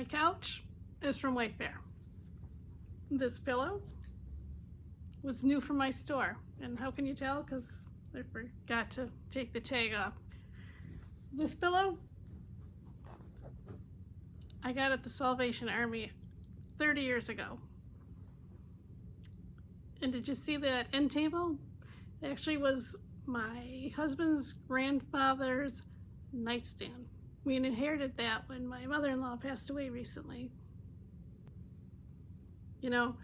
My couch is from Wayfair. This pillow was new from my store. And how can you tell? Because I forgot to take the tag off. This pillow I got at the Salvation Army 30 years ago. And did you see that end table? It actually was my husband's grandfather's nightstand. We inherited that when my mother-in-law passed away recently. You know,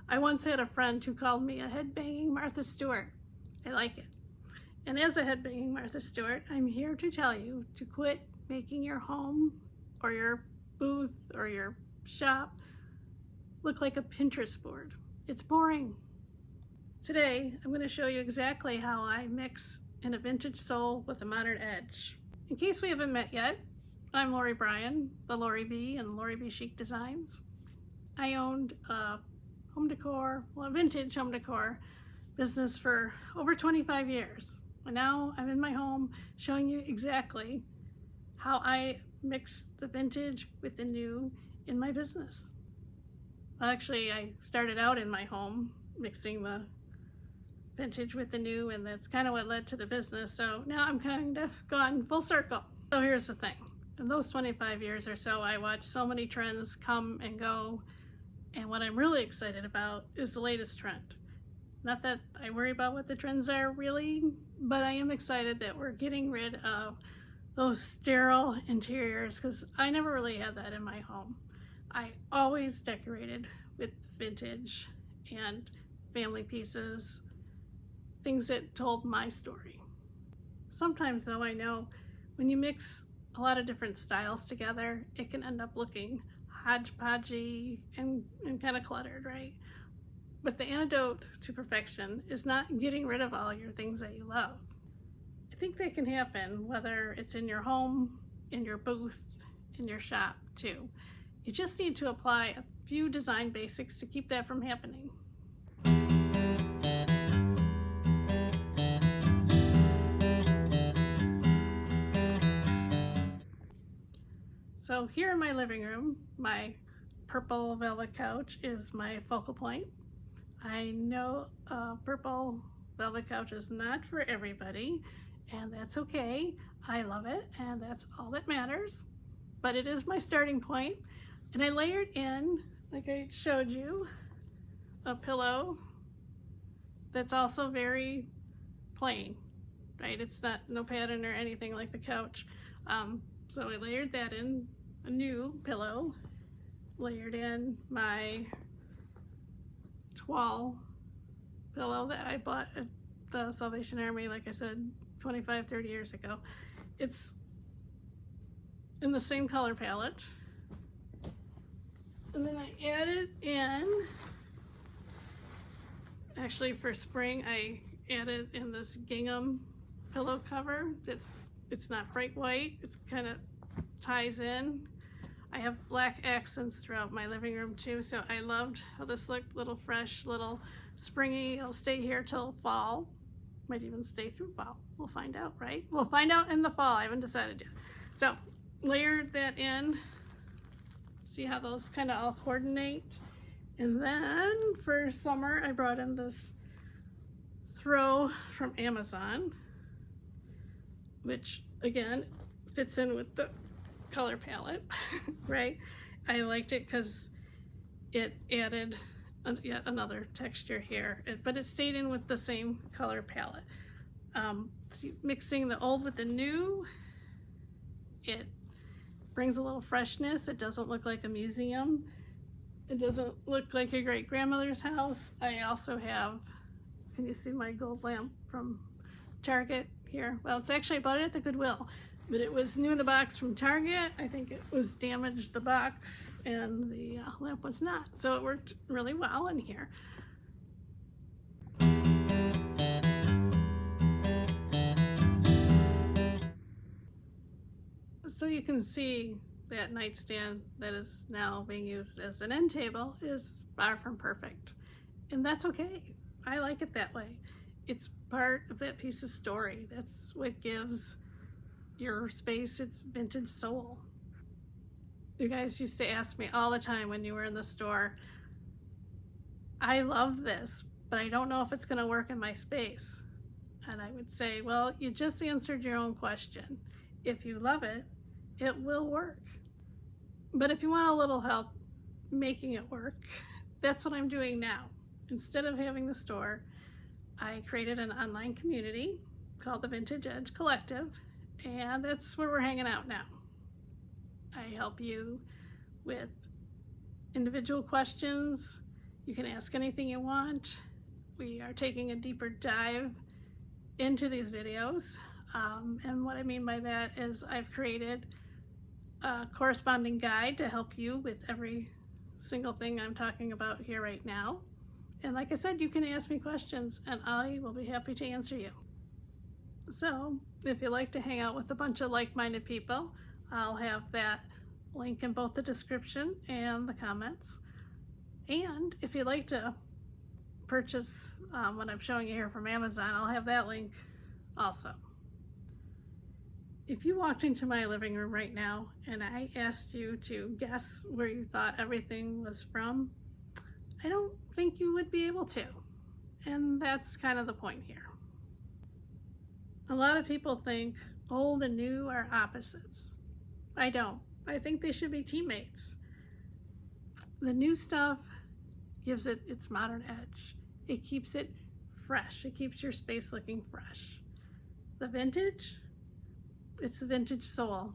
I once had a friend who called me a head-banging Martha Stewart. I like it. And as a head-banging Martha Stewart, I'm here to tell you to quit making your home or your booth or your shop look like a Pinterest board. It's boring. Today, I'm going to show you exactly how I mix in a vintage soul with a modern edge. In case we haven't met yet, I'm Lori Bryan, the Lori B and Lori B Chic Designs. I owned a home decor, well, a vintage home decor business for over 25 years. And now I'm in my home showing you exactly how I mix the vintage with the new in my business. Well, actually, I started out in my home mixing the vintage with the new, and that's kind of what led to the business. So now I'm kind of gone full circle. So here's the thing. In those 25 years or so, I watched so many trends come and go. And what I'm really excited about is the latest trend. Not that I worry about what the trends are really, but I am excited that we're getting rid of those sterile interiors, because I never really had that in my home. I always decorated with vintage and family pieces, things that told my story. Sometimes though, I know when you mix a lot of different styles together, it can end up looking hodgepodgey and kind of cluttered, right? But the antidote to perfection is not getting rid of all your things that you love. I think that can happen whether it's in your home, in your booth, in your shop too. You just need to apply a few design basics to keep that from happening. So here in my living room, my purple velvet couch is my focal point. I know purple velvet couch is not for everybody, and that's okay. I love it, and that's all that matters. But it is my starting point. And I layered in, like I showed you, a pillow that's also very plain, right? It's not no pattern or anything like the couch. So I layered that in, a new pillow, layered in my toile pillow that I bought at the Salvation Army, like I said, 25, 30 years ago. It's in the same color palette. And then I added in, actually for spring, I added in this gingham pillow cover. It's not bright white, it's kind of ties in. I have black accents throughout my living room too, so I loved how this looked, little fresh, little springy. It'll stay here till fall. Might even stay through fall. We'll find out, right? We'll find out in the fall. I haven't decided yet. So layered that in. See how those kind of all coordinate. And then for summer, I brought in this throw from Amazon, which again fits in with the color palette, right? I liked it because it added yet another texture here, but it stayed in with the same color palette. See, mixing the old with the new, it brings a little freshness. It doesn't look like a museum. It doesn't look like a great grandmother's house. I also have, can you see my gold lamp from Target here? Well, it's actually, I bought it at the Goodwill, but it was new in the box from Target. I think it was damaged, the box, and the lamp was not. So it worked really well in here. So you can see that nightstand that is now being used as an end table is far from perfect. And that's okay. I like it that way. It's part of that piece of story. That's what gives your space its vintage soul. You guys used to ask me all the time when you were in the store, I love this, but I don't know if it's going to work in my space. And I would say, well, you just answered your own question. If you love it, it will work. But if you want a little help making it work, that's what I'm doing now. Instead of having the store, I created an online community called the Vintage Edge Collective, and that's where we're hanging out now. I help you with individual questions. You can ask anything you want. We are taking a deeper dive into these videos. And what I mean by that is I've created a corresponding guide to help you with every single thing I'm talking about here right now. And like I said, you can ask me questions and I will be happy to answer you. So if you like to hang out with a bunch of like-minded people, I'll have that link in both the description and the comments. And if you'd like to purchase what I'm showing you here from Amazon, I'll have that link also. If you walked into my living room right now and I asked you to guess where you thought everything was from, I don't think you would be able to. And that's kind of the point here. A lot of people think old and new are opposites. I don't. I think they should be teammates. The new stuff gives it its modern edge. It keeps it fresh. It keeps your space looking fresh. The vintage, it's the vintage soul.